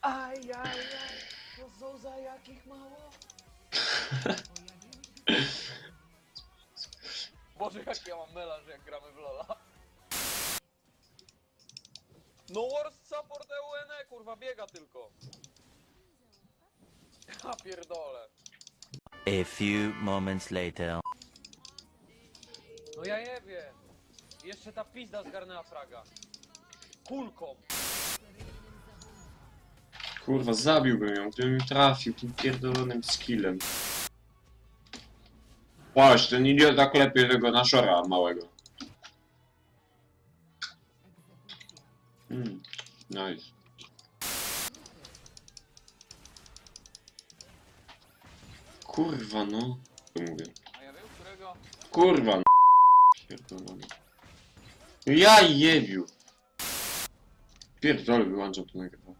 Ajajaj, to są za jakich mało? Boże, jak ja mam melanż, jak gramy w Lola. No worst support EUN, kurwa, biega tylko. Ja pierdolę. A few moments later. No ja nie wiem. Jeszcze ta pizda zgarnęła fraga. Kulką. Kurwa, zabiłbym ją, gdybym mi trafił tym pierdolonym skillem. Właśnie, ten idiota klepie tego naszora małego. Nice. Kurwa no. To mówię. A ja wiem, którego? Kurwa no. Pierdolony. Ja jebiu. Pierdolę, wyłączam to nagrywanie.